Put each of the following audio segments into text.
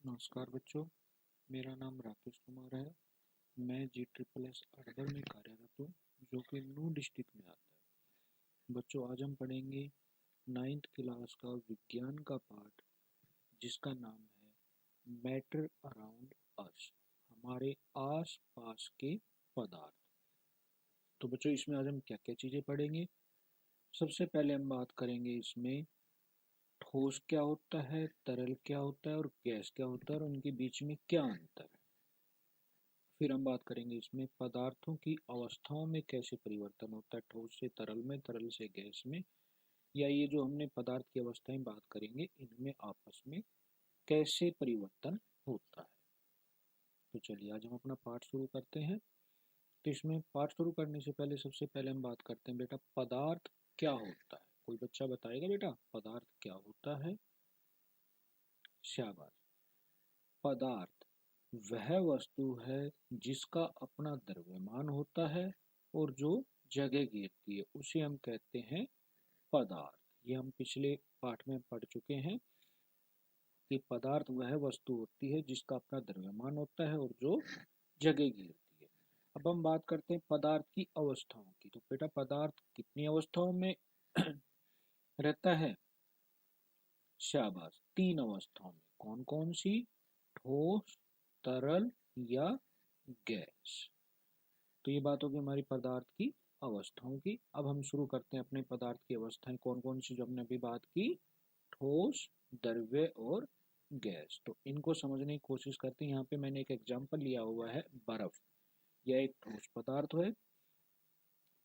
नमस्कार बच्चों, मेरा नाम राकेश कुमार है। मैं GSSS अरवल में कार्यरत हूँ, जो कि नू डिस्ट्रिक्ट में आता है। बच्चों, आज हम पढ़ेंगे 9th क्लास का विज्ञान का पाठ, जिसका नाम है मैटर अराउंड अस, हमारे आस पास के पदार्थ। तो बच्चों, इसमें आज हम क्या क्या चीज़ें पढ़ेंगे। सबसे पहले हम बात करेंगे इसमें ठोस क्या होता है, तरल क्या होता है और गैस क्या होता है और उनके बीच में क्या अंतर है। फिर हम बात करेंगे इसमें पदार्थों की अवस्थाओं में कैसे परिवर्तन होता है, ठोस से तरल में, तरल से गैस में, या ये जो हमने पदार्थ की अवस्थाएं बात करेंगे इनमें आपस में कैसे परिवर्तन होता है। तो चलिए आज हम अपना पाठ शुरू करते हैं। तो इसमें पाठ शुरू करने से पहले सबसे पहले हम बात करते हैं बेटा, पदार्थ क्या होता है। कोई बच्चा बताएगा बेटा पदार्थ क्या होता है? शाबाश। पदार्थ वह वस्तु है जिसका अपना द्रव्यमान होता है और जो जगह घेरती है, उसे हम कहते हैं पदार्थ। ये हम पिछले पाठ में पढ़ चुके हैं कि पदार्थ वह वस्तु होती है जिसका अपना द्रव्यमान होता है और जो जगह घेरती है। अब हम बात करते हैं पदार्थ की अवस्थाओं की। तो बेटा पदार्थ कितनी अवस्थाओं में रहता है? शाबाश, 3 अवस्थाओं में। कौन कौन सी? ठोस, तरल या गैस। तो ये बात होगी हमारी पदार्थ की अवस्थाओं की। अब हम शुरू करते हैं अपने पदार्थ की अवस्थाएं कौन कौन सी जो हमने अभी बात की, ठोस, द्रव्य और गैस। तो इनको समझने की कोशिश करते हैं। यहाँ पे मैंने एक एग्जांपल लिया हुआ है, बर्फ। यह एक ठोस पदार्थ है,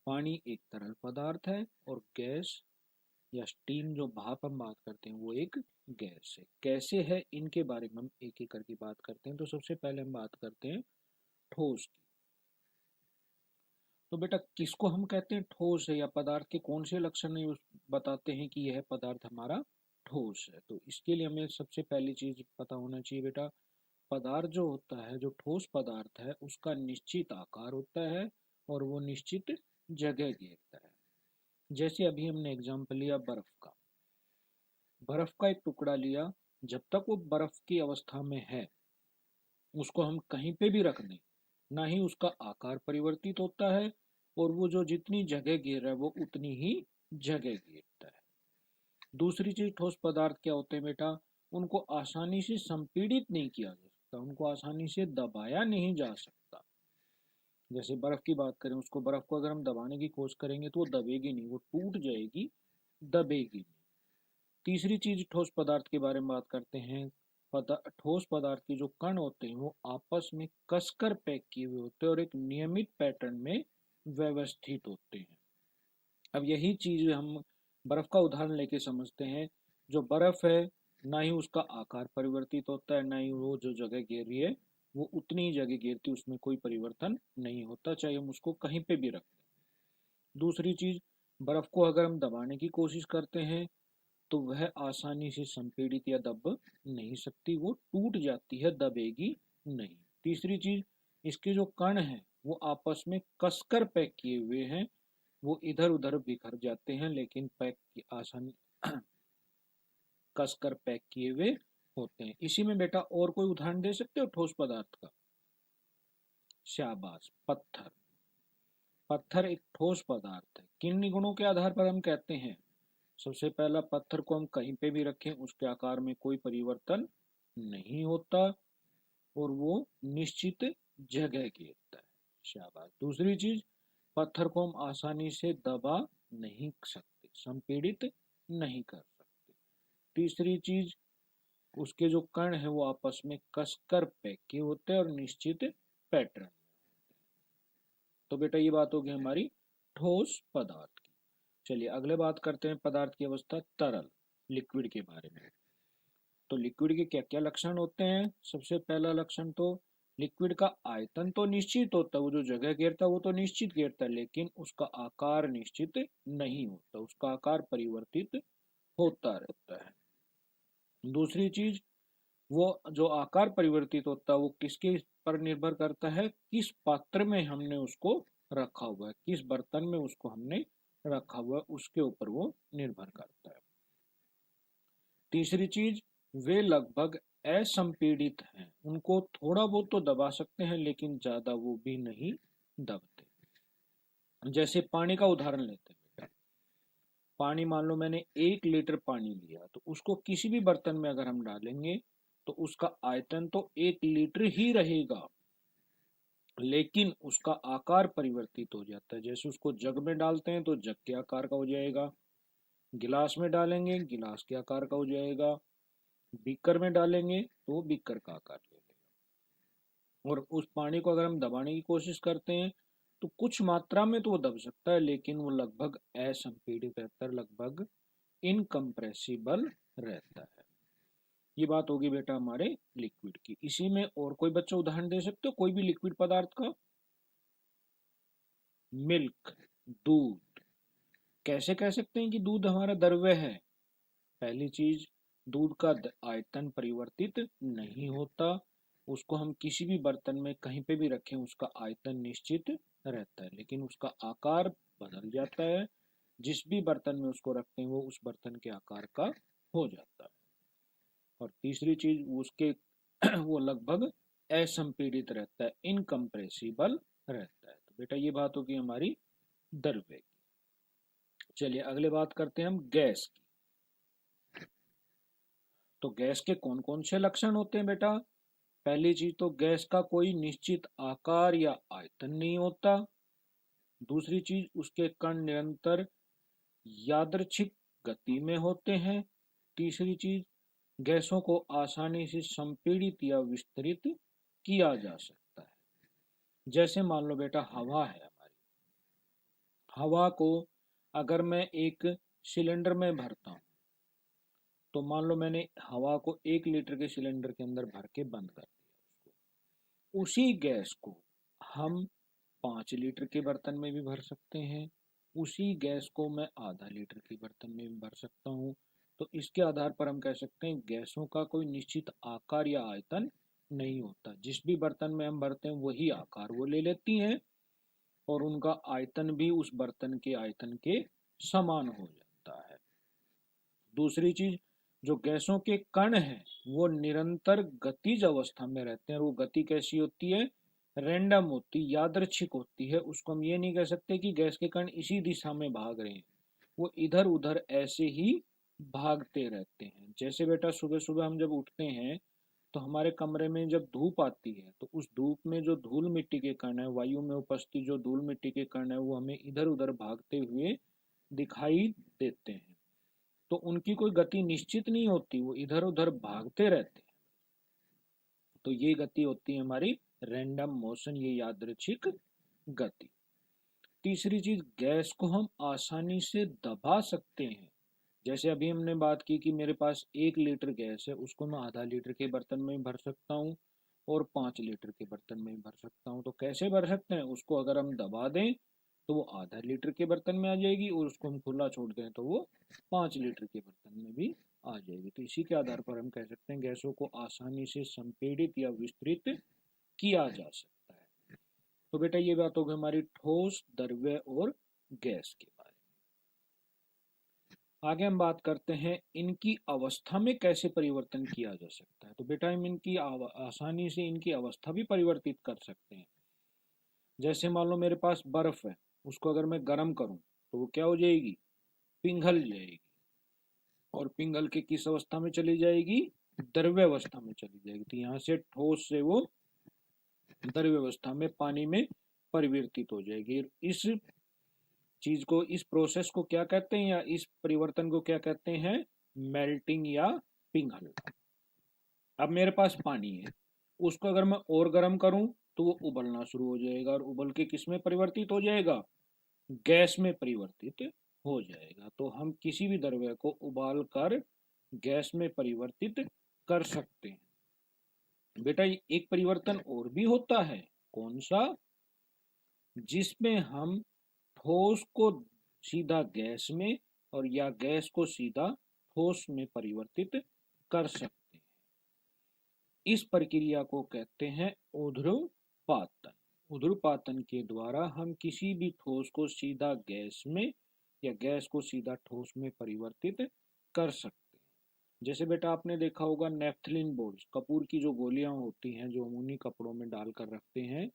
पानी एक तरल पदार्थ है और गैस या स्टीम जो भाप हम बात करते हैं वो एक गैस है। कैसे है इनके बारे में हम एक एक करके बात करते हैं। तो सबसे पहले हम बात करते हैं ठोस की। तो बेटा किसको हम कहते हैं ठोस है, या पदार्थ के कौन से लक्षण बताते हैं कि यह पदार्थ हमारा ठोस है। तो इसके लिए हमें सबसे पहली चीज पता होना चाहिए बेटा, पदार्थ जो होता है, जो ठोस पदार्थ है, उसका निश्चित आकार होता है और वो निश्चित जगह घेरता है। जैसे अभी हमने एग्जाम्पल लिया बर्फ का। बर्फ का एक टुकड़ा लिया, जब तक वो बर्फ की अवस्था में है उसको हम कहीं पे भी रख दें, ना ही उसका आकार परिवर्तित होता है और वो जो जितनी जगह घेर रहा है वो उतनी ही जगह घेरता है। दूसरी चीज, ठोस पदार्थ क्या होते हैं बेटा, उनको आसानी से संपीड़ित नहीं किया जा सकता, उनको आसानी से दबाया नहीं जा सकता। जैसे बर्फ की बात करें, उसको बर्फ को अगर हम दबाने की कोशिश करेंगे तो वो दबेगी नहीं, वो टूट जाएगी, दबेगी नहीं। तीसरी चीज ठोस पदार्थ के बारे में बात करते हैं। ठोस पदार्थ के जो कण होते हैं वो आपस में कसकर पैक किए हुए होते हैं और एक नियमित पैटर्न में व्यवस्थित होते हैं। अब यही चीज हम बर्फ का उदाहरण लेके समझते हैं। जो बर्फ है, ना ही उसका आकार परिवर्तित होता है, ना ही वो जो जगह घेर रही है वो उतनी ही जगह घेरती है, उसमें कोई परिवर्तन नहीं होता, चाहे हम उसको कहीं पे भी रख दें। दूसरी चीज, बर्फ को अगर हम दबाने की कोशिश करते हैं तो वह आसानी से संपीड़ित या दब नहीं सकती, वो टूट जाती है, दबेगी नहीं। तीसरी चीज, इसके जो कण हैं वो आपस में कसकर पैक किए हुए हैं, वो इधर उधर बिखर जाते हैं लेकिन पैक की आसानी कसकर पैक किए हुए होते हैं। इसी में बेटा और कोई उदाहरण दे सकते हो ठोस पदार्थ का? शाबाश, पत्थर। पत्थर एक ठोस पदार्थ है। किन गुणों के आधार पर हम कहते हैं? सबसे पहला, पत्थर को हम कहीं पे भी रखें उसके आकार में कोई परिवर्तन नहीं होता और वो निश्चित जगह घेरता है। शाबाश। दूसरी चीज, पत्थर को हम आसानी से दबा नहीं सकते, संपीड़ित नहीं कर सकते। तीसरी चीज, उसके जो कण है वो आपस में कसकर पैक किए होते हैं और निश्चित पैटर्न। तो बेटा ये बात होगी हमारी ठोस पदार्थ की। चलिए अगले बात करते हैं पदार्थ की अवस्था तरल, लिक्विड के बारे में। तो लिक्विड के क्या क्या लक्षण होते हैं? सबसे पहला लक्षण, तो लिक्विड का आयतन तो निश्चित होता है, वो जो जगह घेरता है वो तो निश्चित घेरता है, लेकिन उसका आकार निश्चित नहीं होता, उसका आकार परिवर्तित होता रहता है। दूसरी चीज, वो जो आकार परिवर्तित होता है वो किसके पर निर्भर करता है, किस पात्र में हमने उसको रखा हुआ है, किस बर्तन में उसको हमने रखा हुआ है, उसके ऊपर वो निर्भर करता है। तीसरी चीज, वे लगभग असंपीड़ित हैं उनको थोड़ा बहुत तो दबा सकते हैं, लेकिन ज्यादा वो भी नहीं दबते। जैसे पानी का उदाहरण लेते हैं बेटा। पानी मान लो मैंने 1 लीटर पानी लिया, तो उसको किसी भी बर्तन में अगर हम डालेंगे तो उसका आयतन तो 1 लीटर ही रहेगा, लेकिन उसका आकार परिवर्तित हो जाता है। जैसे उसको जग में डालते हैं तो जग के आकार का हो जाएगा, गिलास में डालेंगे गिलास के आकार का हो जाएगा, बीकर में डालेंगे तो वो बीकर का आकार ले लेगा। और उस पानी को अगर हम दबाने की कोशिश करते हैं तो कुछ मात्रा में तो वो दब सकता है, लेकिन वो लगभग असंपीड़ित रहता है, लगभग इनकम्प्रेसिबल रहता है। ये बात होगी बेटा हमारे लिक्विड की। इसी में और कोई बच्चा उदाहरण दे सकते हो कोई भी लिक्विड पदार्थ का? मिल्क, दूध। कैसे कह सकते हैं कि दूध हमारा द्रव्य है? पहली चीज, दूध का आयतन परिवर्तित नहीं होता, उसको हम किसी भी बर्तन में कहीं पे भी रखें उसका आयतन निश्चित रहता है, लेकिन उसका आकार बदल जाता है। जिस भी बर्तन में उसको रखते हैं वो उस बर्तन के आकार का हो जाता है। और तीसरी चीज उसके वो लगभग असंपीड़ित रहता है, इनकम्प्रेसिबल रहता है। तो बेटा ये बात होगी हमारी द्रव्य की। चलिए अगले बात करते हैं हम गैस की। तो गैस के कौन कौन से लक्षण होते हैं बेटा? पहली चीज तो गैस का कोई निश्चित आकार या आयतन नहीं होता। दूसरी चीज उसके कण निरंतर यादृच्छिक गति में होते हैं। तीसरी चीज गैसों को आसानी से संपीड़ित या विस्तृत किया जा सकता है। जैसे मान लो बेटा हवा है हमारी, हवा को अगर मैं एक सिलेंडर में भरता हूँ, तो मान लो मैंने हवा को 1 लीटर के सिलेंडर के अंदर भर के बंद कर दिया, उसको उसी गैस को हम 5 लीटर के बर्तन में भी भर सकते हैं, उसी गैस को मैं आधा लीटर के बर्तन में भी भर सकता हूँ। तो इसके आधार पर हम कह सकते हैं गैसों का कोई निश्चित आकार या आयतन नहीं होता, जिस भी बर्तन में हम भरते हैं वही आकार वो ले लेती हैं, और उनका आयतन भी उस बर्तन के आयतन के समान हो जाता है। दूसरी चीज, जो गैसों के कण हैं वो निरंतर गतिज अवस्था में रहते हैं। वो गति कैसी होती है? रैंडम होती, यादृच्छिक होती है। उसको हम ये नहीं कह सकते कि गैस के कण इसी दिशा में भाग रहे हैं, वो इधर उधर ऐसे ही भागते रहते हैं। जैसे बेटा सुबह सुबह हम जब उठते हैं तो हमारे कमरे में जब धूप आती है तो उस धूप में जो धूल मिट्टी के कण है, वायु में उपस्थित जो धूल मिट्टी के कण है, वो हमें इधर उधर भागते हुए दिखाई देते हैं। तो उनकी कोई गति निश्चित नहीं होती, वो इधर उधर भागते रहते हैं। तो ये गति होती है हमारी रैंडम मोशन, ये यादृच्छिक गति। तीसरी चीज, गैस को हम आसानी से दबा सकते हैं। जैसे अभी हमने बात की कि मेरे पास 1 लीटर गैस है, उसको मैं आधा लीटर के बर्तन में भर सकता हूँ और 5 लीटर के बर्तन में भर सकता हूँ। तो कैसे भर सकते हैं? उसको अगर हम दबा दें तो वो आधा लीटर के बर्तन में आ जाएगी, और उसको हम खुला छोड़ दें तो वो 5 लीटर के बर्तन में भी आ जाएगी। तो इसी के आधार पर हम कह सकते हैं गैसों को आसानी से संपीड़ित या विस्तृत किया जा सकता है। तो बेटा ये बात होगी हमारी ठोस, द्रव्य और गैस के बारे में। आगे हम बात करते हैं इनकी अवस्था में कैसे परिवर्तन किया जा सकता है। तो बेटा हम इनकी आसानी से इनकी अवस्था भी परिवर्तित कर सकते हैं। जैसे मान लो मेरे पास बर्फ है, उसको अगर मैं गर्म करूं तो वो क्या हो जाएगी? पिघल जाएगी। और पिघल के किस अवस्था में चली जाएगी? द्रव्य अवस्था में चली जाएगी। तो यहाँ से ठोस से वो द्रव्य अवस्था में, पानी में परिवर्तित हो जाएगी। इस चीज को, इस प्रोसेस को क्या कहते हैं, या इस परिवर्तन को क्या कहते हैं? मेल्टिंग या पिघल। अब मेरे पास पानी है, उसको अगर मैं और गर्म करूं तो वो उबलना शुरू हो जाएगा, और उबल के किस में परिवर्तित हो जाएगा? गैस में परिवर्तित हो जाएगा। तो हम किसी भी द्रव्य को उबाल कर गैस में परिवर्तित कर सकते हैं। बेटा एक परिवर्तन और भी होता है, कौन सा? जिसमें हम ठोस को सीधा गैस में और या गैस को सीधा ठोस में परिवर्तित कर सकते हैं। इस प्रक्रिया को कहते हैं ऊर्ध्वपातन। ऊर्ध्वपातन के द्वारा हम किसी भी ठोस को सीधा गैस में या गैस को सीधा ठोस में परिवर्तित कर सकते हैं। जैसे बेटा आपने देखा होगा नेफ्थलीन बोल्स, कपूर की जो गोलियां होती हैं जो अमूनी कपड़ों में डालकर रखते हैं,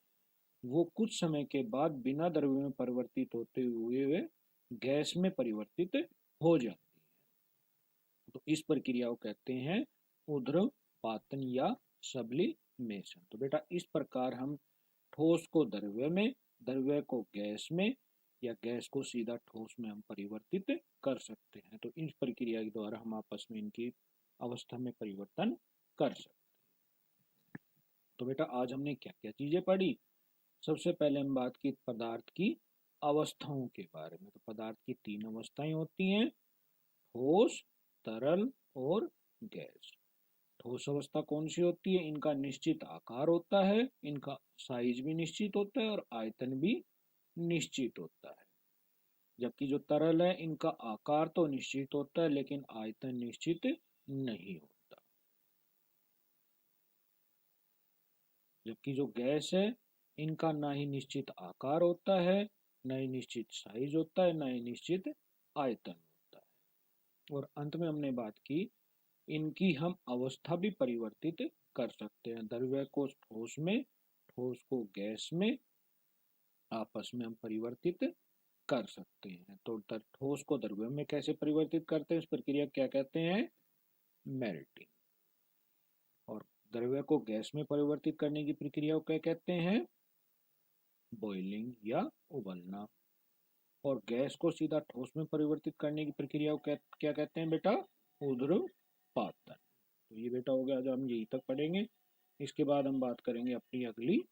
वो कुछ समय के बाद बिना द्रव्य में परिवर्तित होते हुए वे गैस में परिवर्तित हो जाती है। तो इस प्रक्रिया को कहते हैं ऊर्ध्वपातन या सब्लिमेशन। तो बेटा इस प्रकार हम ठोस को द्रव्य में, द्रव्य को गैस में, या गैस को सीधा ठोस में हम परिवर्तित कर सकते हैं। तो इस प्रक्रिया के द्वारा हम आपस में इनकी अवस्था में परिवर्तन कर सकते हैं। तो बेटा आज हमने क्या क्या चीजें पढ़ी। सबसे पहले हम बात की पदार्थ की अवस्थाओं के बारे में। तो पदार्थ की तीन अवस्थाएं होती हैं, ठोस, तरल और गैस। ठोस अवस्था कौन सी होती है? इनका निश्चित आकार होता है, इनका साइज भी निश्चित होता है और आयतन भी निश्चित होता है। जबकि जो तरल है इनका आकार तो निश्चित होता है लेकिन आयतन निश्चित नहीं होता। जबकि जो गैस है इनका ना ही निश्चित आकार होता है, ना ही निश्चित साइज होता है, ना ही निश्चित आयतन होता है। और अंत में हमने बात की इनकी हम अवस्था भी परिवर्तित कर सकते हैं। द्रव्य को ठोस में, ठोस को गैस में आपस में हम परिवर्तित कर सकते हैं। तो ठोस को द्रव्य में कैसे परिवर्तित करते हैं, इस प्रक्रिया क्या कहते हैं? मेल्टिंग। और द्रव्य को गैस में परिवर्तित करने की प्रक्रिया को क्या कहते हैं? बॉइलिंग या उबलना। और गैस को सीधा ठोस में परिवर्तित करने की प्रक्रिया को क्या कहते हैं बेटा? ऊर्ध्वपातन। तो ये बेटा हो गया, आज हम यही तक पढ़ेंगे। इसके बाद हम बात करेंगे अपनी अगली